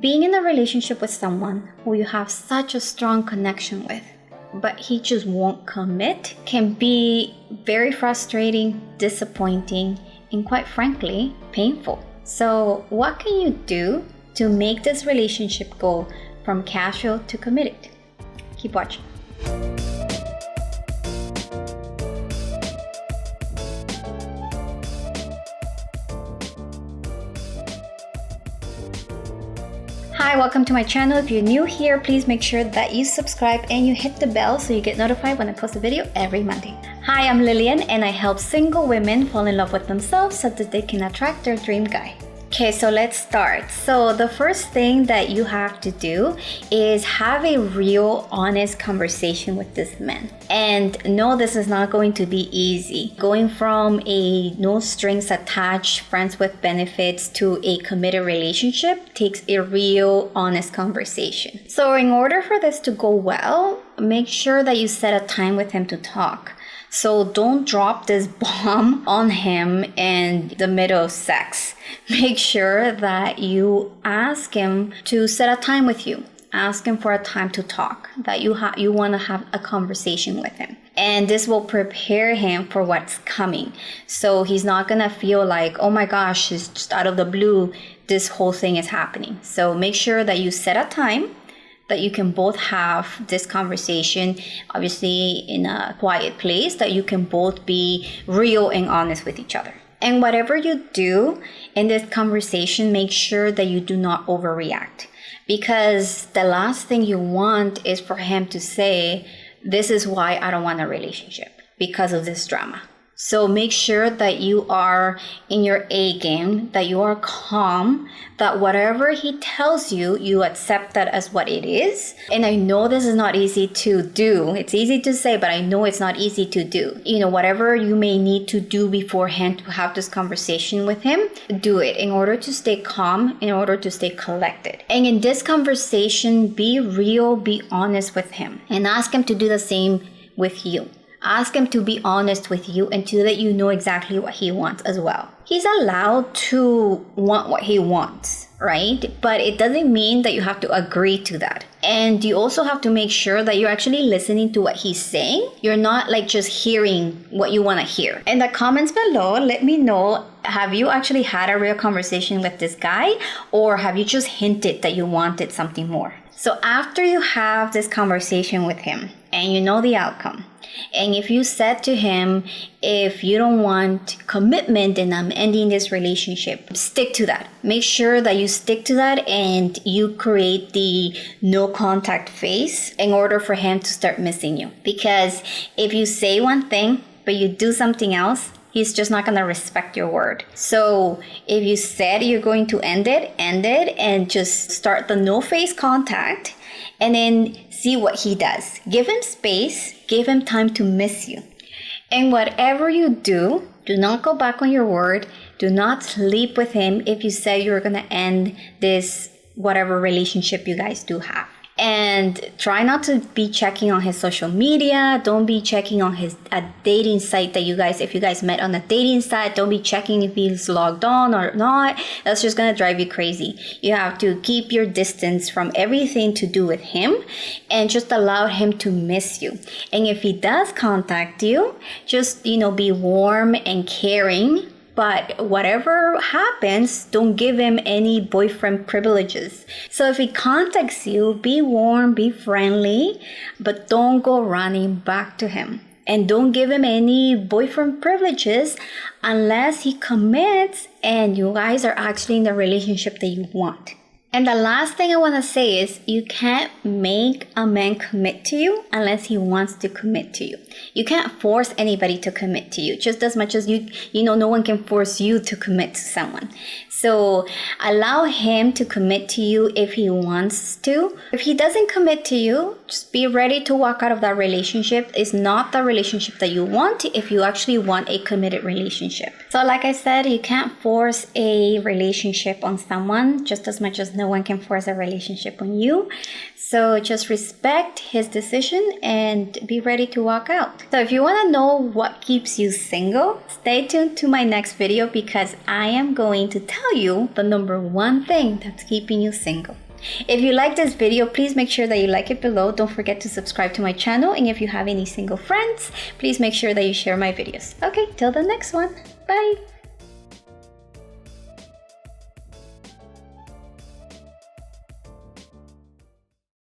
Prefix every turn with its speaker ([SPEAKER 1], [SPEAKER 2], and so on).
[SPEAKER 1] Being in a relationship with someone who you have such a strong connection with, but he just won't commit, can be very frustrating, disappointing, and quite frankly, painful. So what can you do to make this relationship go from casual to committed? Keep watching. Hi, welcome to my channel. If you're new here, please make sure that you subscribe and you hit the bell so you get notified when I post a video every Monday. Hi, I'm Lillian and I help single women fall in love with themselves so that they can attract their dream guy. Okay, so let's start. So the first thing that you have to do is have a real, honest conversation with this man. And no, this is not going to be easy. Going from a no strings attached, friends with benefits to a committed relationship takes a real, honest conversation. So in order for this to go well, make sure that you set a time with him to talk. So don't drop this bomb on him in the middle of sex. Make sure that you ask him to set a time with you. Ask him for a time to talk, that you want to have a conversation with him. And this will prepare him for what's coming. So he's not going to feel like, oh my gosh, it's just out of the blue, this whole thing is happening. So make sure that you set a time that you can both have this conversation, obviously in a quiet place, that you can both be real and honest with each other. And whatever you do in this conversation, make sure that you do not overreact. Because the last thing you want is for him to say, this is why I don't want a relationship, because of this drama. So make sure that you are in your A game, that you are calm, that whatever he tells you, you accept that as what it is. And I know this is not easy to do. It's easy to say, but I know it's not easy to do. You know, whatever you may need to do beforehand to have this conversation with him, do it in order to stay calm, in order to stay collected. And in this conversation, be real, be honest with him, and ask him to do the same with you. Ask him to be honest with you and to let you know exactly what he wants as well. He's allowed to want what he wants, right? But it doesn't mean that you have to agree to that. And you also have to make sure that you're actually listening to what he's saying. You're not like just hearing what you want to hear. In the comments below, let me know, have you actually had a real conversation with this guy, or have you just hinted that you wanted something more? So after you have this conversation with him and you know the outcome, and if you said to him, if you don't want commitment, then I'm ending this relationship, stick to that. Make sure that you stick to that and you create the no contact phase in order for him to start missing you. Because if you say one thing, but you do something else, he's just not going to respect your word. So if you said you're going to end it, and just start the no face contact and then see what he does. Give him space, give him time to miss you. And whatever you do not go back on your word. Do not sleep with him if you say you're going to end this whatever relationship you guys do have. And try not to be checking on his social media. Don't be checking on a dating site that if you guys met on a dating site, don't be checking if he's logged on or not. That's just going to drive you crazy. You have to keep your distance from everything to do with him and just allow him to miss you. And if he does contact you, just, be warm and caring. But whatever happens, don't give him any boyfriend privileges. So if he contacts you, be warm, be friendly, but don't go running back to him. And don't give him any boyfriend privileges unless he commits and you guys are actually in the relationship that you want. And the last thing I want to say is you can't make a man commit to you unless he wants to commit to you. You can't force anybody to commit to you, just as much as no one can force you to commit to someone. So allow him to commit to you if he wants to. If he doesn't commit to you, just be ready to walk out of that relationship. It's not the relationship that you want if you actually want a committed relationship. So like I said, you can't force a relationship on someone just as much as no one can force a relationship on you. So just respect his decision and be ready to walk out. So if you want to know what keeps you single, stay tuned to my next video because I am going to tell you the number one thing that's keeping you single. If you like this video, please make sure that you like it below. Don't forget to subscribe to my channel. And if you have any single friends, please make sure that you share my videos. Okay, till the next one. Bye.